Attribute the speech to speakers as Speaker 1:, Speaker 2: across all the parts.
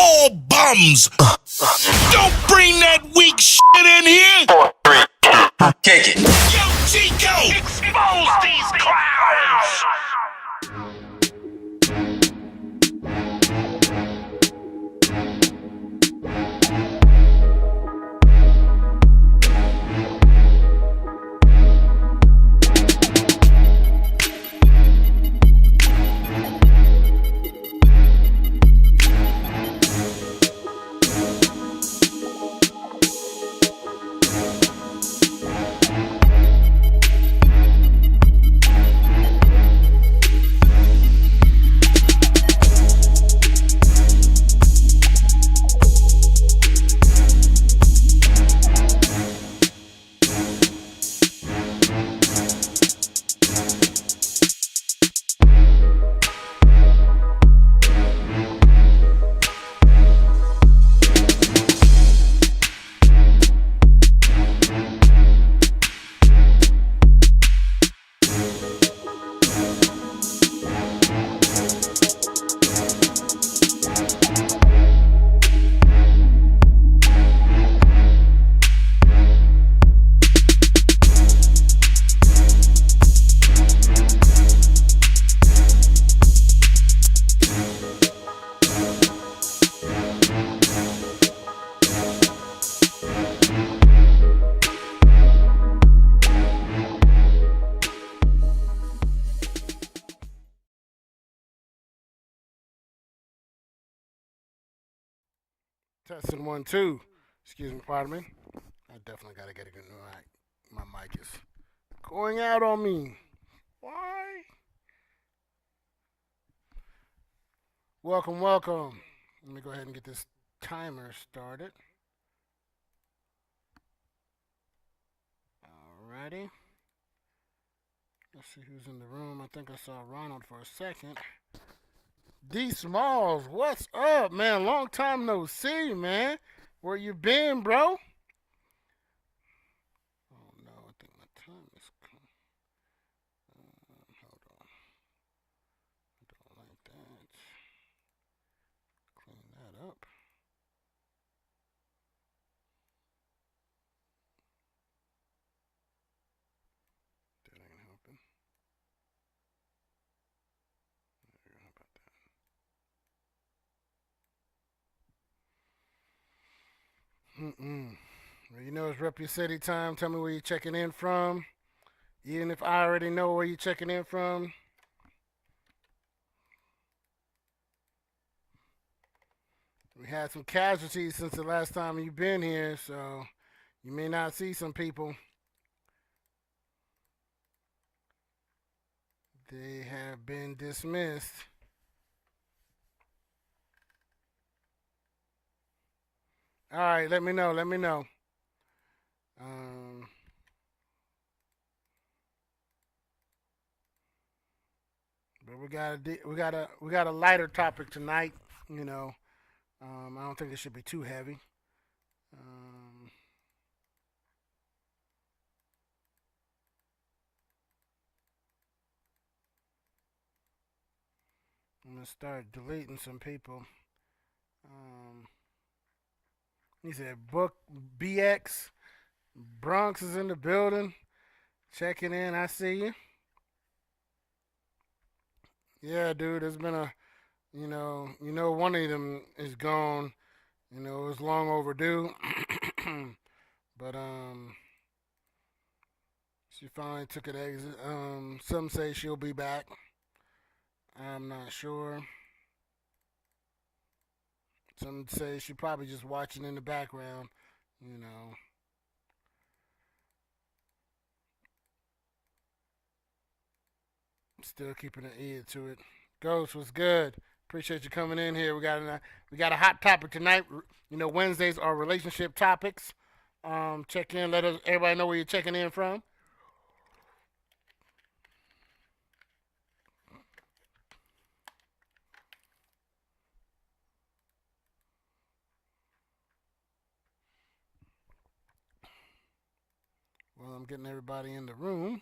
Speaker 1: all bums. Don't bring that weak shit in here.
Speaker 2: 4, 3, 2, kick it.
Speaker 1: Yo, Chico,
Speaker 3: Expose these clowns!
Speaker 4: Testing 1, 2. Excuse me, pardon me. I definitely gotta get a good mic. My mic is going out on me. Why? Welcome, welcome. Let me go ahead and get this timer started. Alrighty. Let's see who's in the room. I think I saw Ronald for a second. D Smalls, what's up, man? Long time no see, man. Where you been, bro? Oh no, I think my time is come. Hold on. I don't like that. Clean that up. That ain't helping. How about that? Well, you know it's Rep Your City time. Tell me where you're checking in from. Even if I already know where you're checking in from. We had some casualties since the last time you've been here, so you may not see some people. They have been dismissed. All right, let me know. But we got a lighter topic tonight. You know, I don't think it should be too heavy. I'm gonna start deleting some people. He said, "Book BX Bronx is in the building, checking in. I see you." Yeah, dude. There's been a, one of them is gone. You know, it was long overdue, but she finally took an exit. Some say she'll be back. I'm not sure. Some say she probably just watching in the background, you know. Still keeping an ear to it. Ghost was good. Appreciate you coming in here. We got a hot topic tonight. You know, Wednesdays are relationship topics. Check in. Let everybody know where you're checking in from. Well, I'm getting everybody in the room.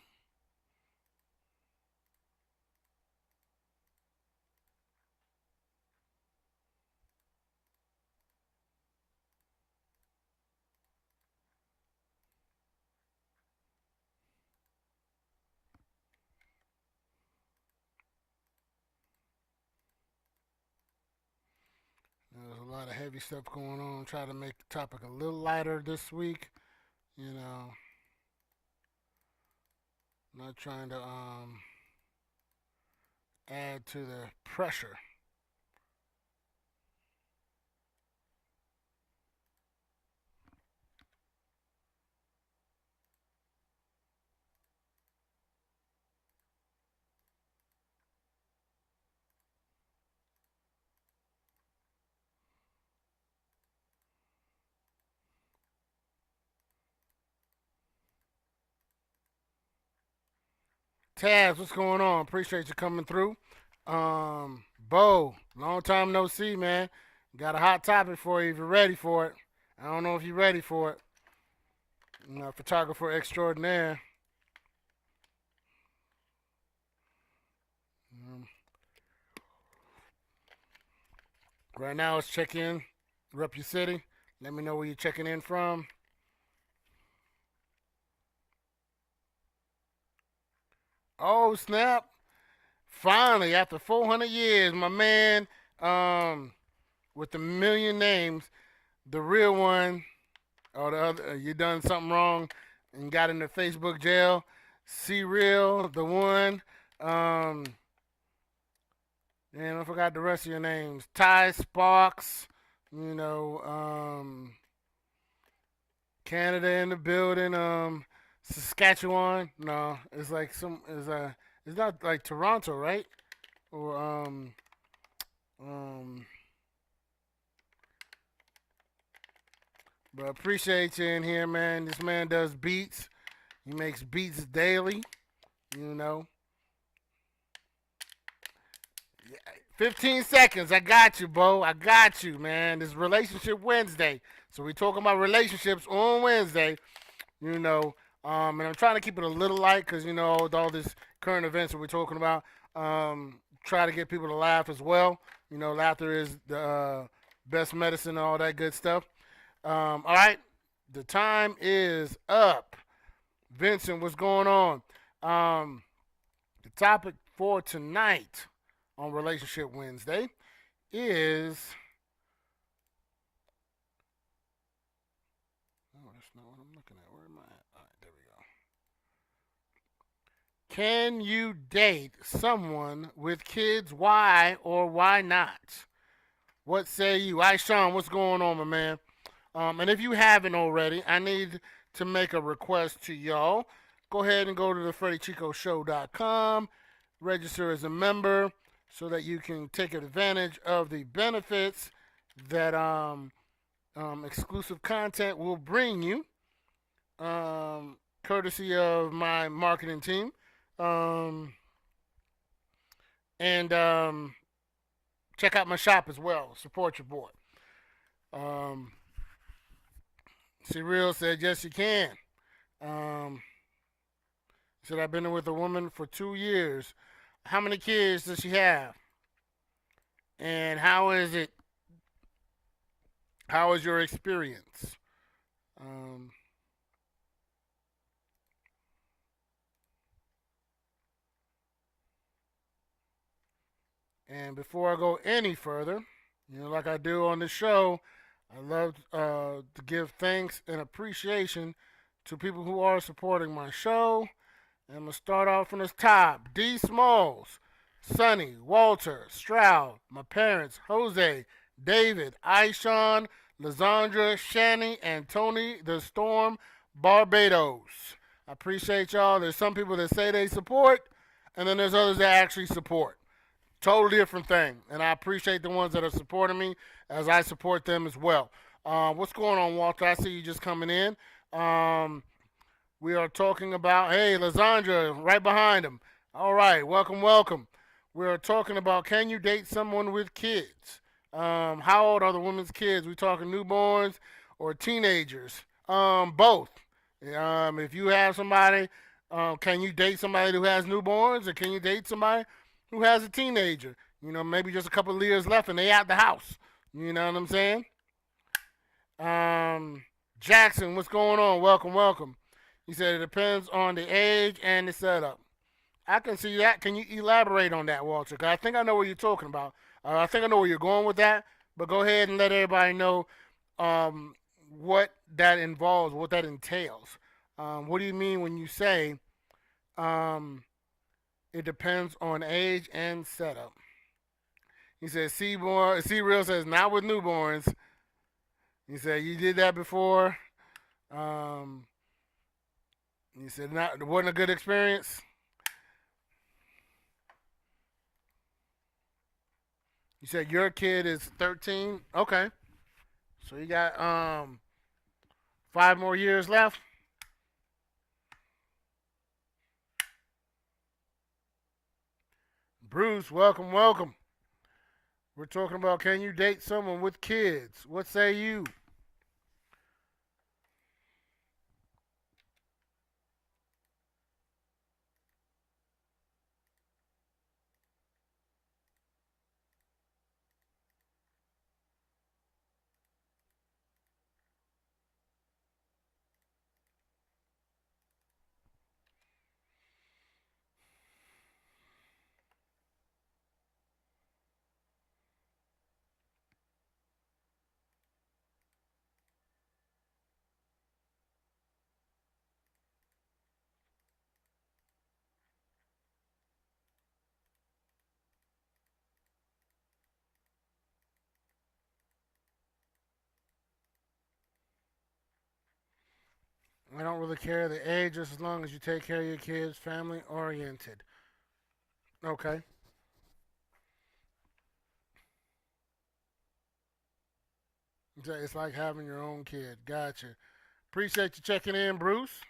Speaker 4: lot of heavy stuff going on. Try to make the topic a little lighter this week. You know, not trying to add to the pressure. Taz, what's going on? Appreciate you coming through. Bo, long time no see, man. Got a hot topic for you if you're ready for it. I don't know if you're ready for it. You know, photographer extraordinaire. Um, right now it's check in. Rep your city. Let me know where you're checking in from. Oh, snap. Finally, after 400 years, my man with the million names, the real one, or the other, you done something wrong and got into Facebook jail. C Real, the one. And I forgot the rest of your names. Ty Sparks, you know, Canada in the building. Saskatchewan. No, it's like it's not like Toronto, right? Or but appreciate you in here, man. This man does beats. He makes beats daily, you know. 15 seconds. I got you, Bo. I got you, man. This Relationship Wednesday. So we talking about relationships on Wednesday, you know. And I'm trying to keep it a little light because, you know, with all this current events that we're talking about, try to get people to laugh as well. You know, laughter is the best medicine and all that good stuff. All right. The time is up. Vincent, what's going on? The topic for tonight on Relationship Wednesday is... Oh, that's not what I'm looking at. Where am I at? All right, there we go. Can you date someone with kids? Why or why not? What say you? Sean, what's going on, my man? And if you haven't already, I need to make a request to y'all. Go ahead and go to the FreddieChicoShow.com, register as a member so that you can take advantage of the benefits that exclusive content will bring you, courtesy of my marketing team. And check out my shop as well. Support your boy. C Real said, yes, you can. Said, I've been with a woman for 2 years. How many kids does she have? And how is it? How is your experience? And before I go any further, you know, like I do on the show, I love to give thanks and appreciation to people who are supporting my show. And I'm going to start off from the top. D. Smalls, Sonny, Walter, Stroud, my parents, Jose, David, Aishan, Lizandra, Shani, and Tony the Storm Barbados. I appreciate y'all. There's some people that say they support, and then there's others that actually support. Totally different thing. And I appreciate the ones that are supporting me as I support them as well. What's going on, Walter? I see you just coming in. We are talking about, hey, Lizandra, right behind him. All right, welcome, welcome. We are talking about, can you date someone with kids? How old are the women's kids? We talking newborns or teenagers? Both. If you have somebody, can you date somebody who has newborns, or can you date somebody who has a teenager? You know, maybe just a couple of years left and they out the house. You know what I'm saying? Jackson, what's going on? Welcome, welcome. He said it depends on the age and the setup. I can see that. Can you elaborate on that, Walter? 'Cause I think I know what you're talking about. I think I know where you're going with that, But go ahead and let everybody know what that involves, what that entails. What do you mean when you say um, it depends on age and setup? He says, C-Real says, not with newborns. He said, you did that before. Um, he said, it wasn't a good experience. You said your kid is 13. Okay. So you got 5 more years left. Bruce, welcome, welcome. We're talking about, can you date someone with kids? What say you? I don't really care the age, just as long as you take care of your kids, family oriented. Okay. It's like having your own kid. Gotcha. Appreciate you checking in, Bruce.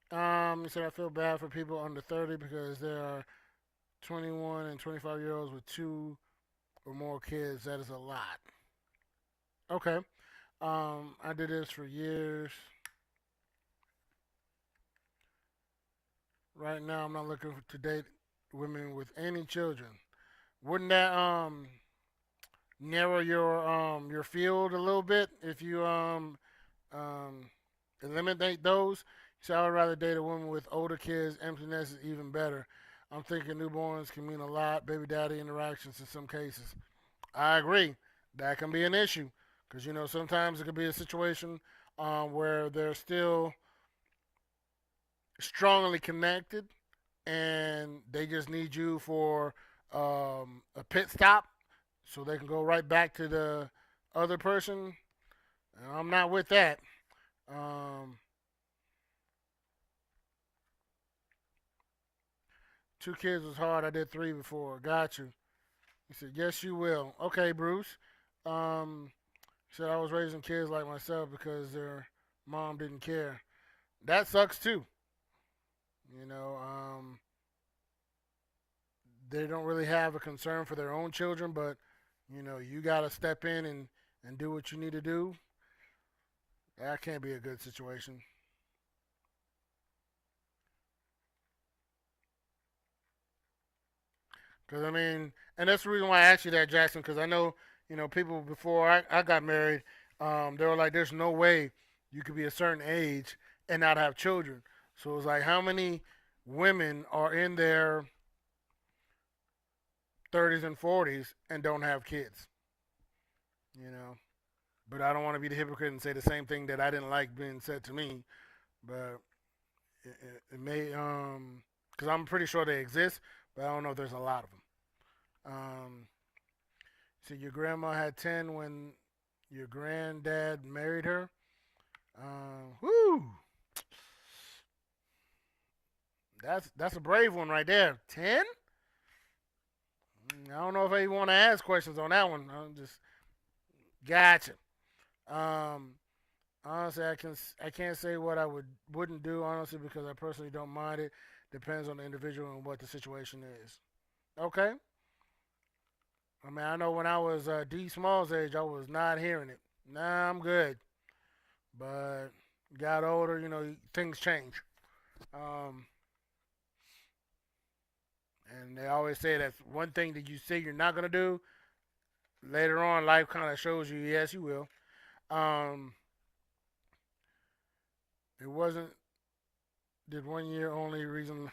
Speaker 4: He said, I feel bad for people under 30 because there are 21 and 25-year-olds with 2 or more kids. That is a lot. Okay. I did this for years. Right now, I'm not looking to date women with any children. Wouldn't that narrow your field a little bit if you um eliminate those? So I would rather date a woman with older kids. Empty nest is even better. I'm thinking newborns can mean a lot. Baby daddy interactions in some cases. I agree. That can be an issue because sometimes it could be a situation where they're still strongly connected and they just need you for a pit stop so they can go right back to the other person. And I'm not with that. Um, 2 kids was hard. I did 3 before. Got you. He said, yes, you will. Okay, Bruce. He said, I was raising kids like myself because their mom didn't care. That sucks too. You know, they don't really have a concern for their own children, but you got to step in and do what you need to do. That can't be a good situation. Because, I mean, and that's the reason why I asked you that, Jackson, because I know, people before I got married, they were like, there's no way you could be a certain age and not have children. So it's like, how many women are in their 30s and 40s and don't have kids? You know? But I don't want to be the hypocrite and say the same thing that I didn't like being said to me. But it may, because I'm pretty sure they exist, but I don't know if there's a lot of them. So your grandma had 10 when your granddad married her. Whoo, that's a brave one right there. 10? I don't know if I even want to ask questions on that one. I'm just gotcha. Um, honestly, I can't say what I wouldn't do honestly because I personally don't mind it. Depends on the individual and what the situation is. Okay. I mean, I know when I was D Small's age, I was not hearing it. Nah, I'm good. But got older, things change. Um, and they always say that one thing that you say you're not gonna do, later on, life kind of shows you, yes, you will. Um, it wasn't. Did 1 year only reason?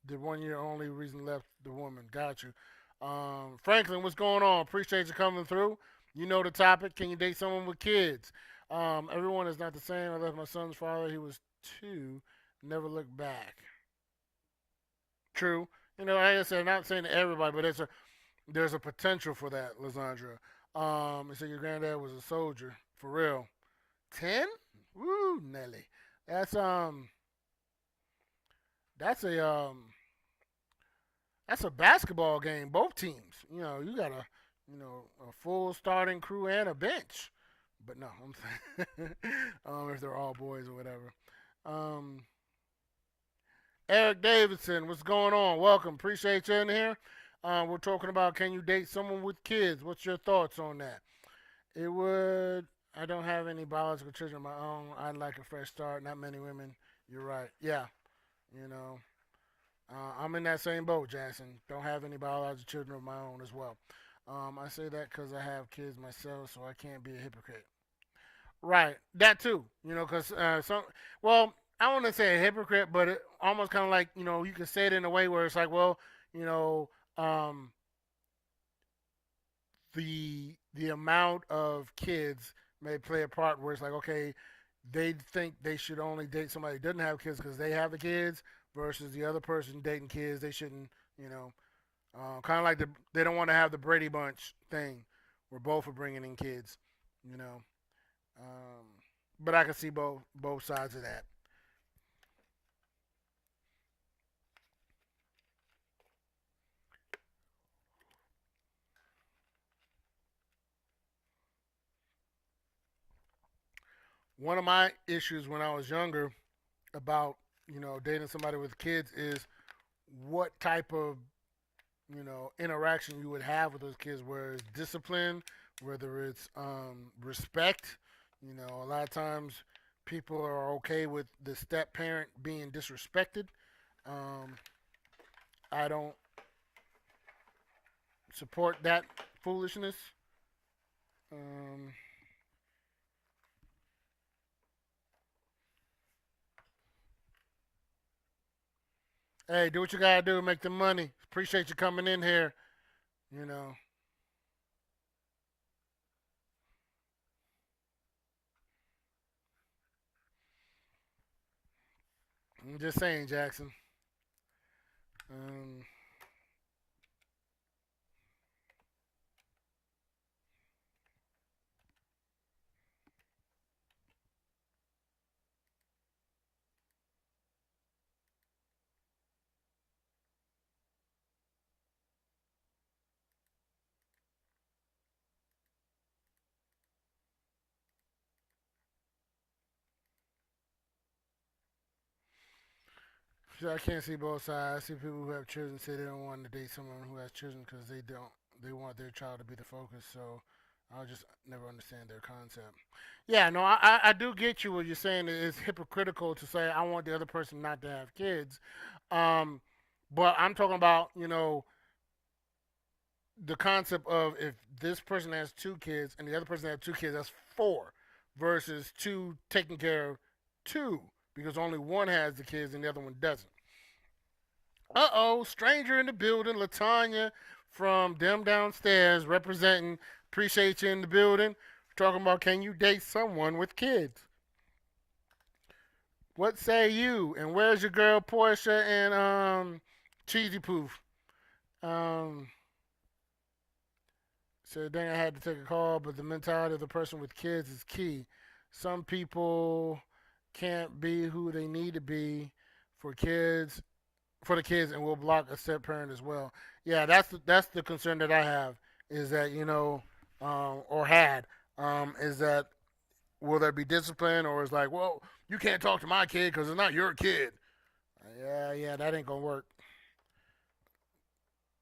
Speaker 4: Did 1 year only reason left the woman? Got you. Franklin, what's going on? Appreciate you coming through. You know the topic. Can you date someone with kids? Everyone is not the same. I left my son's father. He was 2. Never looked back. True. Like I said, not saying to everybody, but there's a potential for that, Lysandra. He said your granddad was a soldier. For real. 10? Woo, Nelly. That's that's a that's a basketball game. Both teams. You got a full starting crew and a bench. But no, I'm saying if they're all boys or whatever. Eric Davidson, what's going on? Welcome. Appreciate you in here. We're talking about can you date someone with kids? What's your thoughts on that? It would. I don't have any biological children of my own. I'd like a fresh start. Not many women. You're right. Yeah. You know, I'm in that same boat, Jackson. Don't have any biological children of my own as well. I say that because I have kids myself, so I can't be a hypocrite. Right. That too. Because well, I don't want to say a hypocrite, but it almost kind of like, you can say it in a way where it's like, well, you know, um, the amount of kids may play a part where it's like, okay, they think they should only date somebody who doesn't have kids because they have the kids versus the other person dating kids. They shouldn't, kind of like they don't want to have the Brady Bunch thing where both are bringing in kids, you know. Um, but I can see both sides of that. One of my issues when I was younger about dating somebody with kids is what type of interaction you would have with those kids, whether it's discipline, whether it's respect. A lot of times people are okay with the step parent being disrespected. Um, I don't support that foolishness. Um, hey, do what you gotta do, make the money. Appreciate you coming in here. You know, I'm just saying, Jackson. Um, so I can't see both sides. I see people who have children say they don't want to date someone who has children because they don't. They want their child to be the focus. So I'll just never understand their concept. Yeah, no, I do get you what you're saying. It's hypocritical to say I want the other person not to have kids. Um, but I'm talking about the concept of if this person has 2 kids and the other person has 2 kids, that's 4 versus 2 taking care of 2 because only one has the kids and the other one doesn't. Stranger in the building, Latanya from them downstairs representing. Appreciate you in the building. Talking about can you date someone with kids? What say you? And where's your girl Portia and Cheesy Poof? Um, so dang, I had to take a call, but the mentality of the person with kids is key. Some people can't be who they need to be for kids for the kids and will block a step parent as well. Yeah, that's the concern that I have is that or had is that will there be discipline or is like well you can't talk to my kid because it's not your kid. Yeah, that ain't gonna work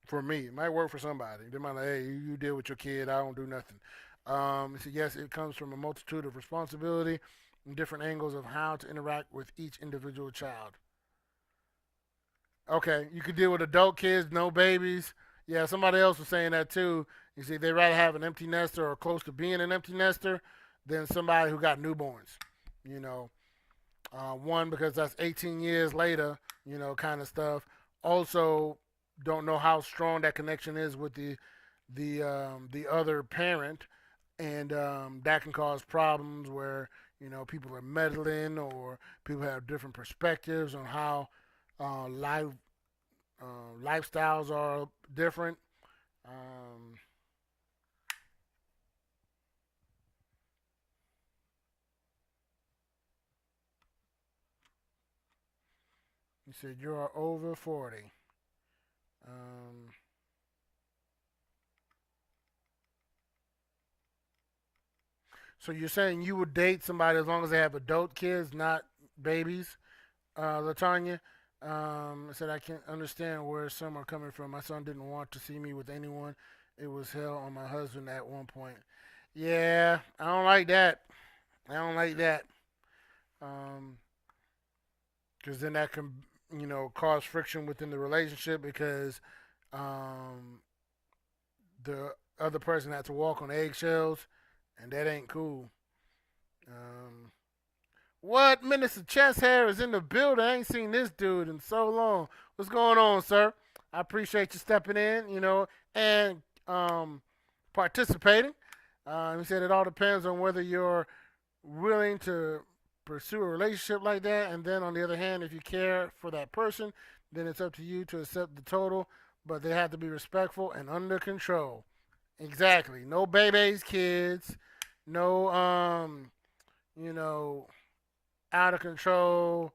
Speaker 4: for me. It might work for somebody. They might like hey you deal with your kid. I don't do nothing. So yes, it comes from a multitude of responsibility and different angles of how to interact with each individual child. Okay, you could deal with adult kids, no babies. Yeah, somebody else was saying that too. You see, they rather have an empty nester or close to being an empty nester than somebody who got newborns. You know, one because that's 18 years later. Kind of stuff. Also, don't know how strong that connection is with the other parent, and that can cause problems where people are meddling or people have different perspectives on how life lifestyles are different. Um, you said you are over 40. Um, so you're saying you would date somebody as long as they have adult kids, not babies, Latanya? I said I can't understand where some are coming from. My son didn't want to see me with anyone. It was hell on my husband at one point. Yeah, I don't like that. I don't like that. Um, because then that can cause friction within the relationship because um, the other person has to walk on eggshells, and that ain't cool. Um, what Minister Chest Hair is in the building? I ain't seen this dude in so long. What's going on, sir? I appreciate you stepping in, and participating. He said it all depends on whether you're willing to pursue a relationship like that. And then on the other hand, if you care for that person, then it's up to you to accept the total. But they have to be respectful and under control. Exactly. No babies, kids. No, you know, out of control.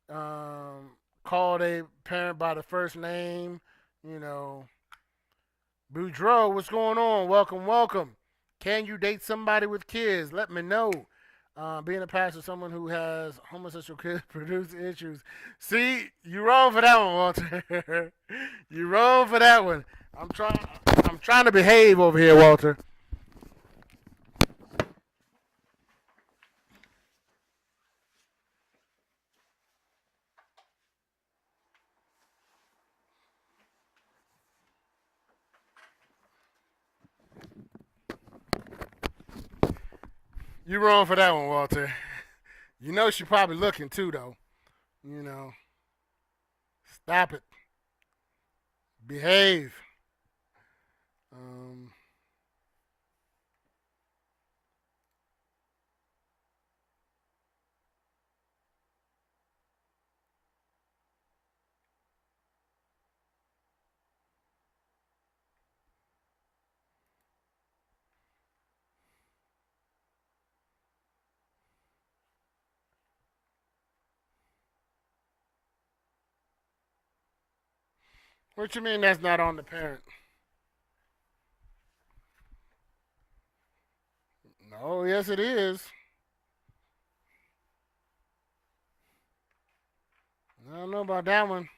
Speaker 4: Called a parent by the first name. You know, Boudreaux, what's going on? Welcome, welcome. Can you date somebody with kids? Let me know. Being a pastor, someone who has homosexual kids produce issues. See, you wrong for that one, Walter. You wrong for that one. I'm trying to behave over here, Walter. You wrong for that one, Walter. You know she probably looking too, though. You know, stop it. Behave. Um, what you mean that's not on the parent? No, yes it is. I don't know about that one.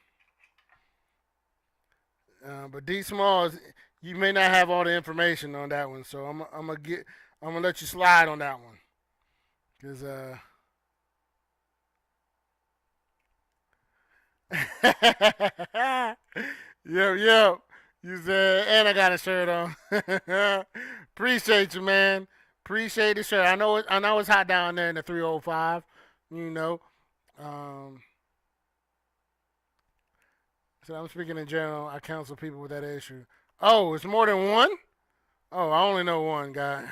Speaker 4: But D Smalls, you may not have all the information on that one, so I'm gonna let you slide on that one, cause yep, yep. You said, and I got a shirt on. Appreciate you, man. Appreciate the shirt. I know it's hot down there in the 305. You know. Um, so I'm speaking in general. I counsel people with that issue. Oh, it's more than one? Oh, I only know one guy.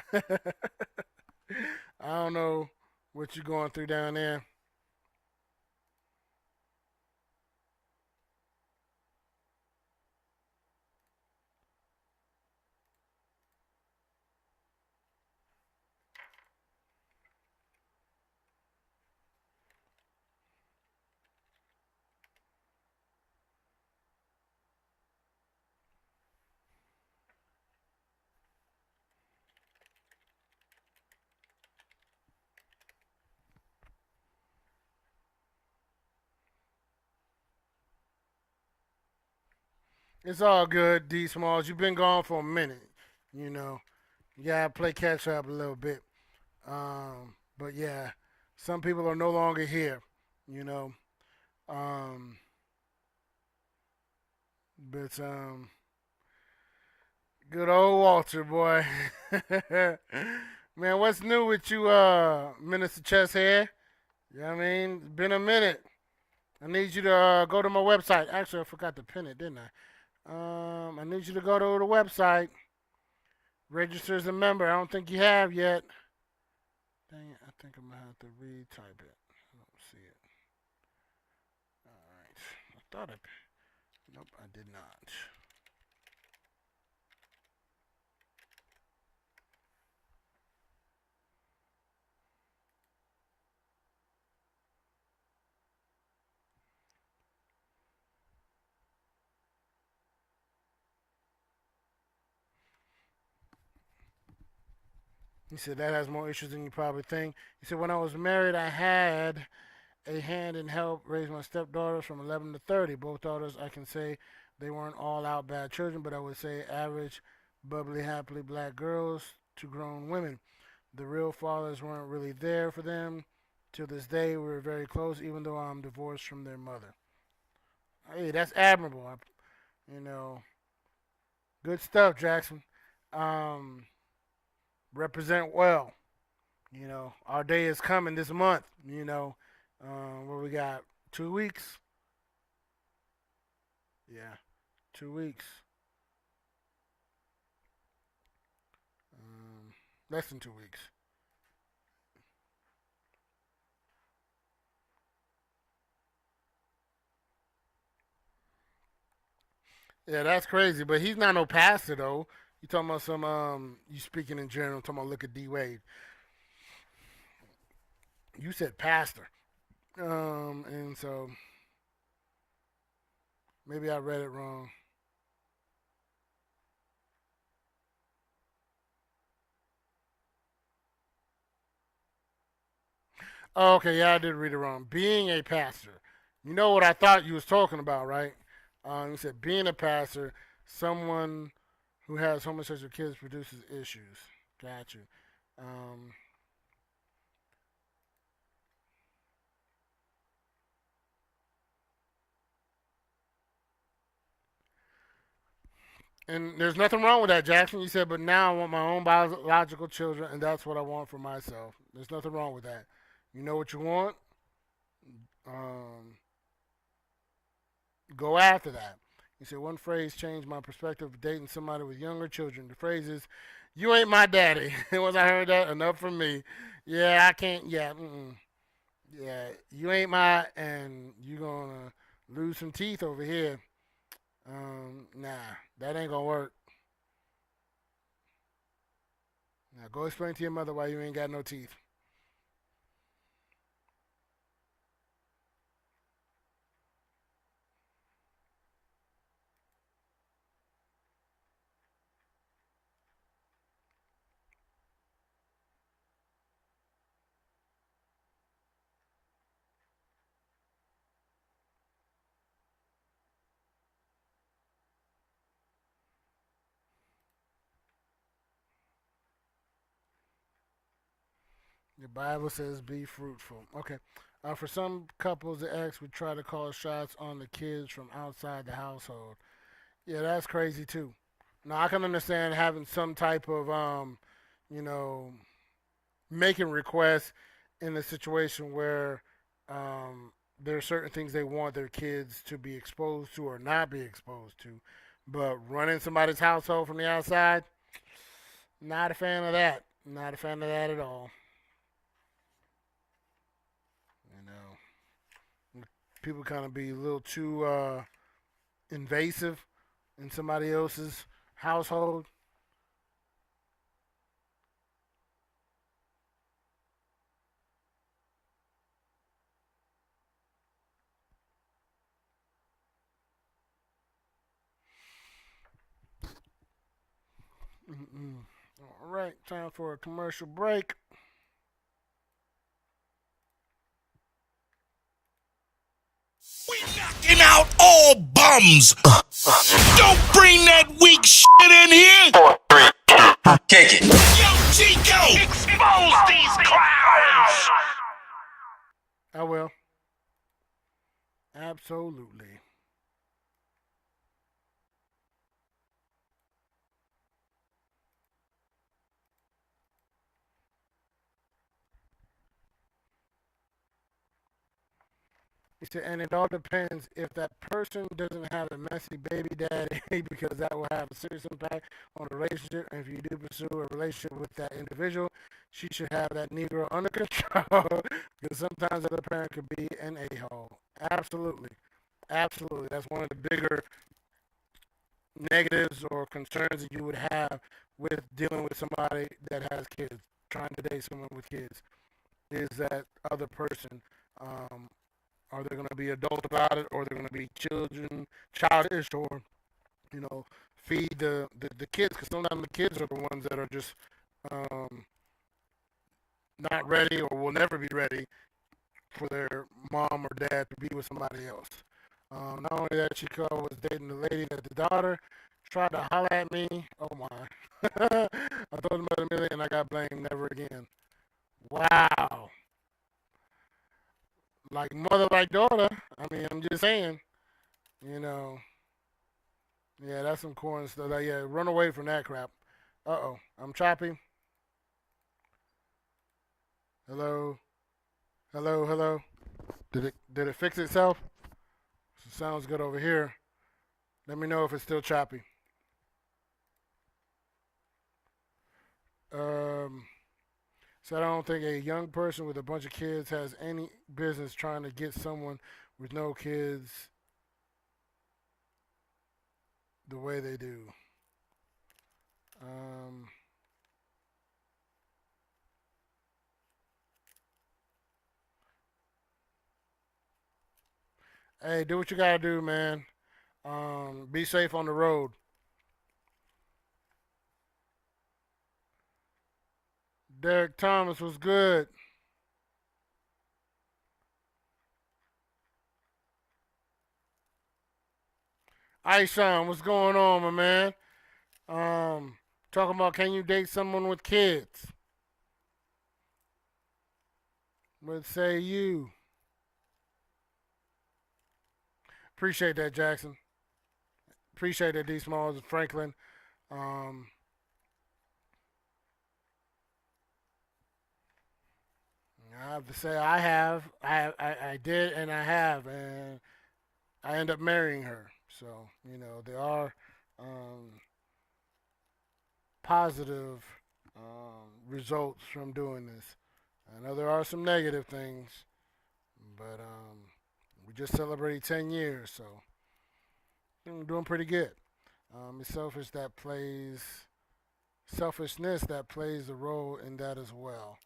Speaker 4: I don't know what you're going through down there. It's all good, D Smalls. You've been gone for a minute. You know, you gotta play catch up a little bit. But yeah, some people are no longer here. You know, um, but good old Walter boy. Man, what's new with you, Minister Chesshead? You know what I mean? It's been a minute. I need you to go to my website. Actually, I forgot to pin it, didn't I? I need you to go to the website. Register as a member. I don't think you have yet. Dang it, I think I'm going to have to retype it. I don't see it. Alright. I thought I... Nope, I did not. He said that has more issues than you probably think. He said, when I was married, I had a hand in help raise my stepdaughters from 11 to 30. Both daughters, I can say they weren't all out bad children, but I would say average, bubbly, happily black girls to grown women. The real fathers weren't really there for them. Till this day, we were very close, even though I'm divorced from their mother. Hey, that's admirable. You know, good stuff, Jackson. Um, Represent well. You know, our day is coming this month. You know, where we got 2 weeks. Yeah, 2 weeks. Less than 2 weeks. Yeah, that's crazy. But he's not no pastor though. You talking about some you speaking in general, talking about look at D Wade. You said pastor. And so maybe I read it wrong. Oh, okay, yeah, I did read it wrong. Being a pastor. You know what I thought you was talking about, right? You said being a pastor, someone who has homosexual kids produces issues. Got you. Um, and there's nothing wrong with that, Jackson. You said, but now I want my own biological children, and that's what I want for myself. There's nothing wrong with that. You know what you want? Um, Go after that. He said, one phrase changed my perspective of dating somebody with younger children. The phrase is, you ain't my daddy. Once I heard that, enough for me. Yeah, I can't, yeah, yeah, you ain't my, and you gonna lose some teeth over here. Nah, that ain't gonna work. Now go explain to your mother why you ain't got no teeth. The Bible says be fruitful. Okay. For some couples, the ex would try to call shots on the kids from outside the household. Yeah, that's crazy too. Now I can understand having some type of you know, making requests in a situation where there are certain things they want their kids to be exposed to or not be exposed to. But running somebody's household from the outside, not a fan of that. Not a fan of that at all. You know, people kind of be a little too invasive in somebody else's household. Mm-mm. All right, time for a commercial break.
Speaker 1: We knocking out all bums. Don't bring that weak shit in here.
Speaker 2: 4, 3, 2, kick it.
Speaker 1: Yo, Chico.
Speaker 3: Expose these clowns!
Speaker 4: I will. Absolutely. He said, and it all depends if that person doesn't have a messy baby daddy, because that will have a serious impact on the relationship. And if you do pursue a relationship with that individual, she should have that Negro under control, because sometimes the other parent could be an a-hole. Absolutely. Absolutely. That's one of the bigger negatives or concerns that you would have with dealing with somebody that has kids, trying to date someone with kids, is that other person. Are they going to be adult about it, or they're going to be childish, or feed the kids? Because sometimes the kids are the ones that are just not ready, or will never be ready for their mom or dad to be with somebody else. Not only that, she was dating the lady that the daughter tried to holler at me. Oh my! I told him about a million, and I got blamed. Never again. Wow. Like mother, like daughter. I mean, I'm just saying. Yeah, that's some corn stuff. Like, yeah, run away from that crap. Uh-oh, I'm choppy. Hello, hello. Did it fix itself? Sounds good over here. Let me know if it's still choppy. So I don't think a young person with a bunch of kids has any business trying to get someone with no kids the way they do. Hey, do what you gotta do, man. Be safe on the road. Derek Thomas was good. Aishan, what's going on, my man? Talking about, can you date someone with kids? What say you? Appreciate that, Jackson. Appreciate that, D Smalls and Franklin. I have to say I did, and I have, and I end up marrying her. So there are positive results from doing this. I know there are some negative things, but we just celebrated 10 years, so I'm doing pretty good. It's selfishness that plays a role in that as well.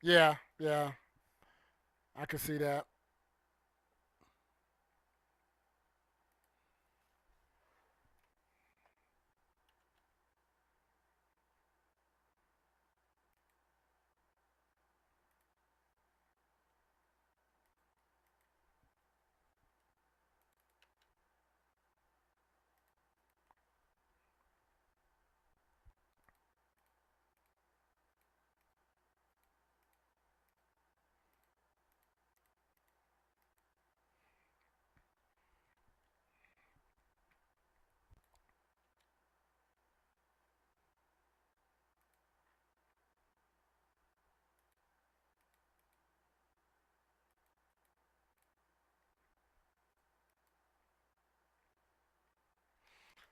Speaker 4: Yeah, yeah, I can see that.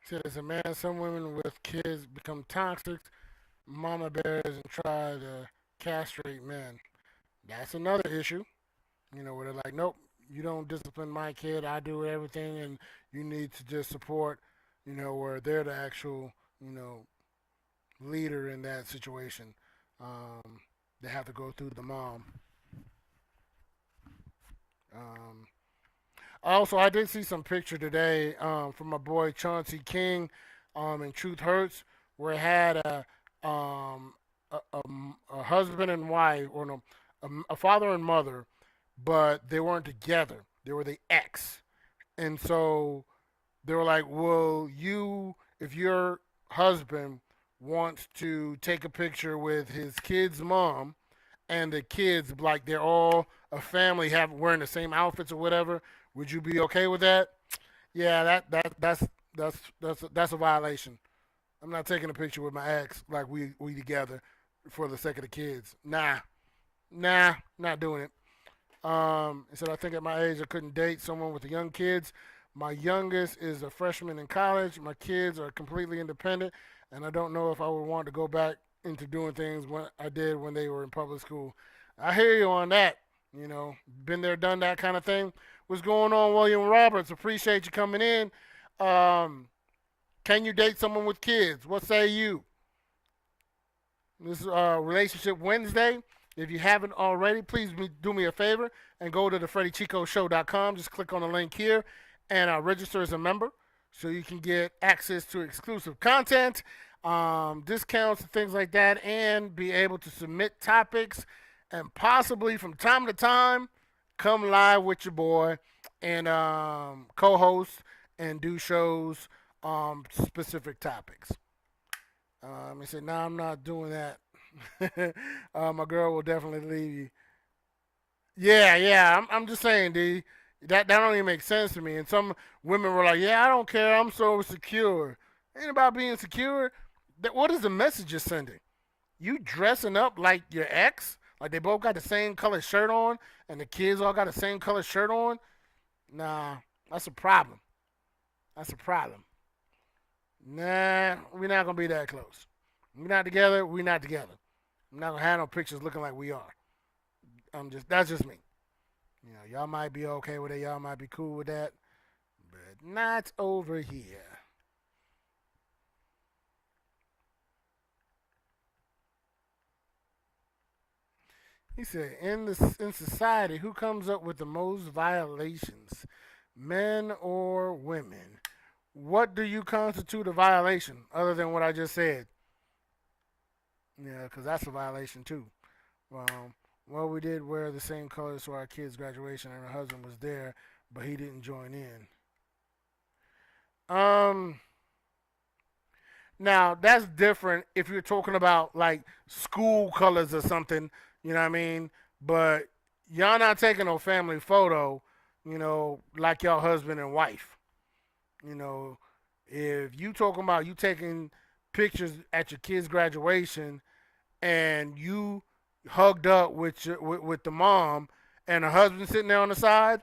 Speaker 4: Said as a man, some women with kids become toxic mama bears and try to castrate men. That's another issue. Where they're like, nope, you don't discipline my kid. I do everything, and you need to just support. Where they're the actual, leader in that situation. They have to go through the mom. Um, Also, I did see some picture today from my boy Chauncey King in Truth Hurts, where it had um, a husband and wife, or no, a father and mother, but they weren't together. They were the ex. And so they were like, well, if your husband wants to take a picture with his kid's mom, and the kids, like they're all a family, have wearing the same outfits or whatever, would you be okay with that? Yeah, that's a violation. I'm not taking a picture with my ex like we together for the sake of the kids. Nah, Nah, not doing it. He said, I think at my age I couldn't date someone with young kids. My youngest is a freshman in college. My kids are completely independent, and I don't know if I would want to go back into doing things when I did when they were in public school. I hear you on that. You know, been there, done that kind of thing. What's going on, William Roberts? Appreciate you coming in. Um, can you date someone with kids? What say you? This is Relationship Wednesday. If you haven't already, please do me a favor and go to thefreddychicoshow.com. Just click on the link here and register as a member so you can get access to exclusive content, discounts, and things like that, and be able to submit topics and possibly from time to time come live with your boy and co-host and do shows on specific topics. He said, "No, I'm not doing that. My girl will definitely leave you." Yeah. I'm just saying, D. That don't even make sense to me. And some women were like, "Yeah, I don't care. I'm so secure." Ain't about being secure. What is the message you're sending? You dressing up like your ex? Like they both got the same color shirt on, and the kids all got the same color shirt on? Nah, that's a problem. That's a problem. Nah, we're not gonna be that close. We're not together. We're not together. I'm not gonna have no pictures looking like we are. That's just me. You know, y'all might be okay with it. Y'all might be cool with that, but not over here. He said, in society, who comes up with the most violations, men or women? What do you constitute a violation other than what I just said? Yeah, because that's a violation too. Well, we did wear the same colors for our kid's graduation, and her husband was there, but he didn't join in. Um, Now that's different if you're talking about like school colors or something. You know what I mean? But y'all not taking no family photo. You know, like y'all husband and wife. You know, if you talking about you taking pictures at your kid's graduation and you hugged up with the mom and the husband sitting there on the side,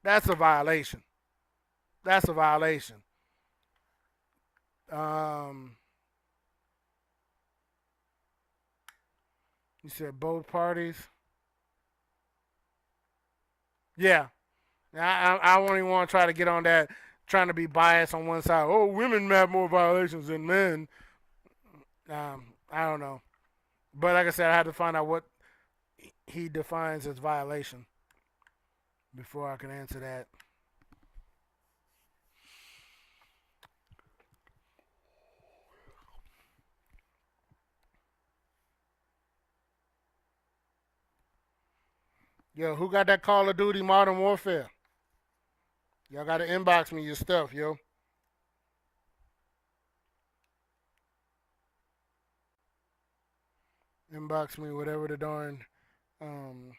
Speaker 4: that's a violation. That's a violation. Um, you said both parties. Yeah, I won't even want to try to get on that, trying to be biased on one side. Oh, women have more violations than men. I don't know, but like I said, I had to find out what he defines as violation before I can answer that. Yo, who got that Call of Duty Modern Warfare? Y'all got to inbox me your stuff, yo. Inbox me whatever the darn um,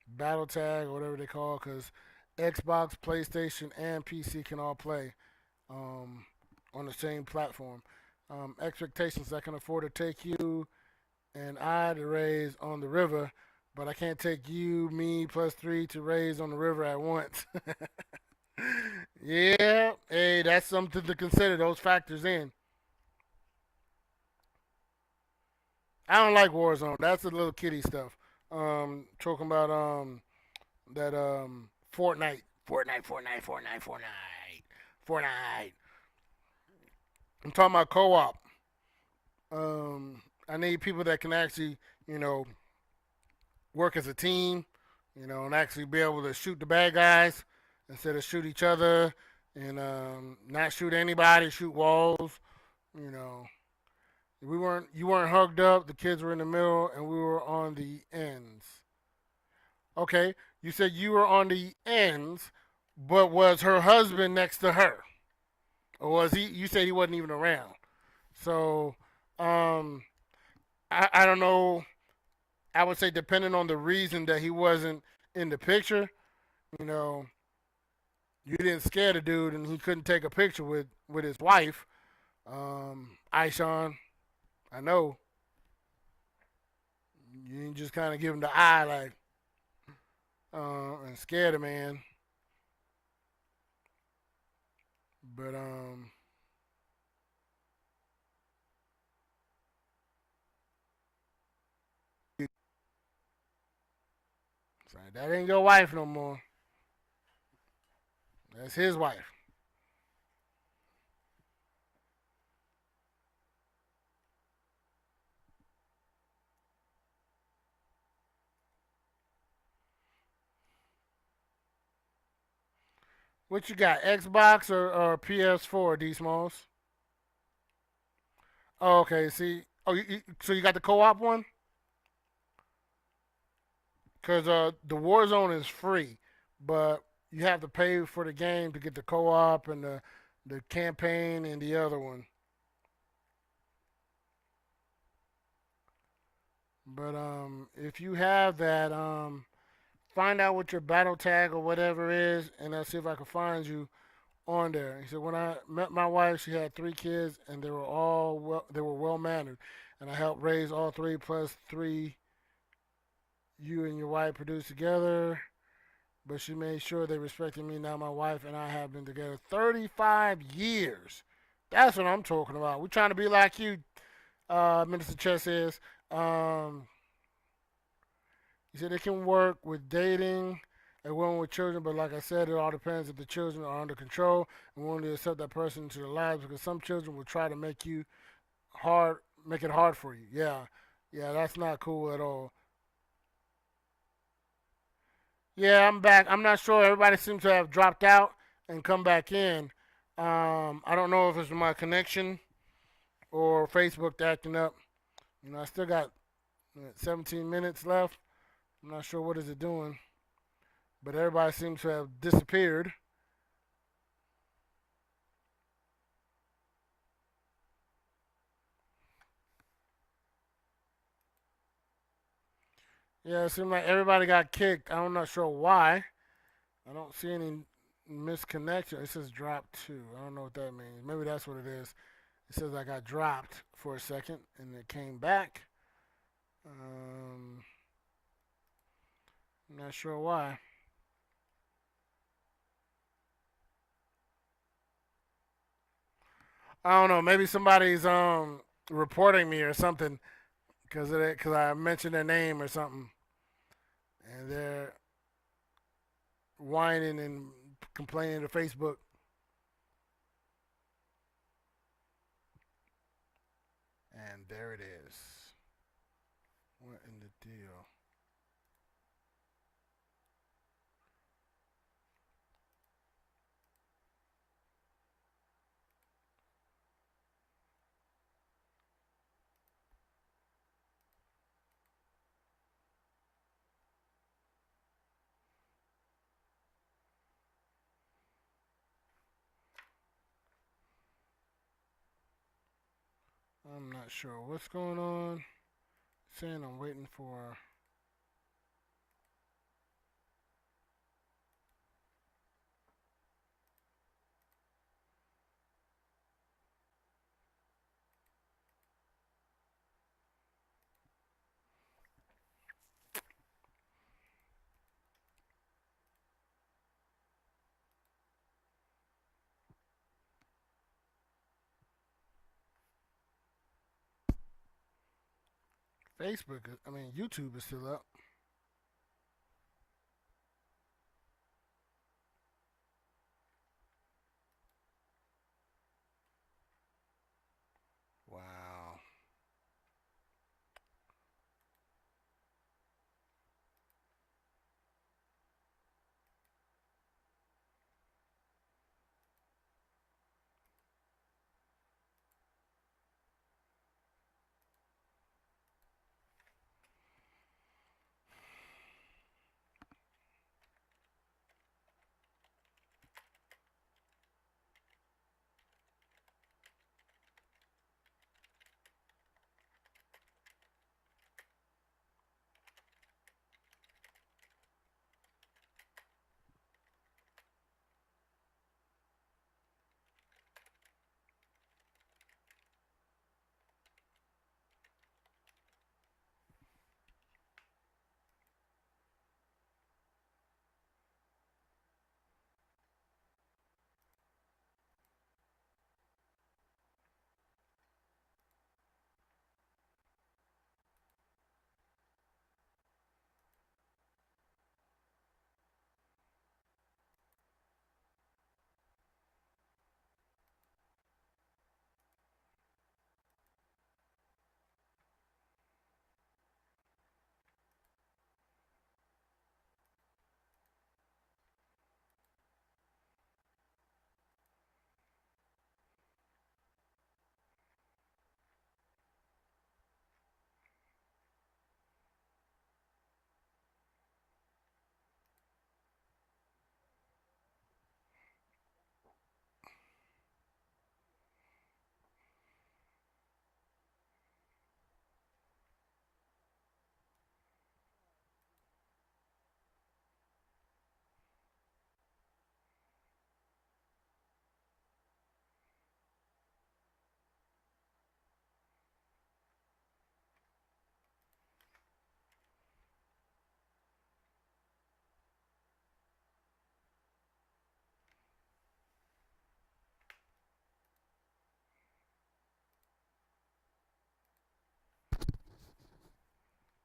Speaker 4: battle tag or whatever they call, because Xbox, PlayStation, and PC can all play um, on the same platform. Expectations: I can afford to take you and I to raise on the river, but I can't take you, me, plus three to raise on the river at once. Yeah, hey, that's something to consider. Those factors in. I don't like Warzone. That's a little kiddie stuff. Talking about that Fortnite. I'm talking about co-op. I need people that can actually, you know, work as a team, you know, and actually be able to shoot the bad guys instead of shoot each other and not shoot anybody, shoot walls. You know, you weren't hugged up. The kids were in the middle, and we were on the ends. Okay, you said you were on the ends, but was her husband next to her, or was he? You said he wasn't even around. So, um, I don't know. I would say depending on the reason that he wasn't in the picture, you know, you didn't scare the dude and he couldn't take a picture with his wife. Aishan, I know You ain't just kind of give him the eye like, and scare the man. But that ain't your wife no more. That's his wife. What you got? Xbox or PS4, D Smalls? Oh, okay. See, so you got the co-op one? Cause the Warzone is free, but you have to pay for the game to get the co-op and the campaign and the other one. But if you have that, find out what your battle tag or whatever is, and I'll see if I can find you on there. He said, when I met my wife, she had 3 kids, and they were well mannered, and I helped raise all three plus three you and your wife produced together. But she made sure they respected me. Now my wife and I have been together 35 years. That's what I'm talking about. We're trying to be like you, Minister Chess is. He said it can work with dating and women with children, but like I said, it all depends if the children are under control and willing to accept that person into their lives, because some children will try to make it hard for you. Yeah, that's not cool at all. Yeah, I'm back. I'm not sure. Everybody seems to have dropped out and come back in. I don't know if it's my connection or Facebook acting up. I still got 17 minutes left. I'm not sure what is it doing, but everybody seems to have disappeared. Yeah, it seems like everybody got kicked. I'm not sure why. I don't see any misconnection. It says drop two. I don't know what that means. Maybe that's what it is. It says I got dropped for a second and it came back. I'm not sure why. I don't know. Maybe somebody's reporting me or something because I mentioned their name or something, and they're whining and complaining to Facebook. And there it is. What in the deal? I'm not sure what's going on. It's saying I'm waiting for. Facebook, I mean, YouTube is still up.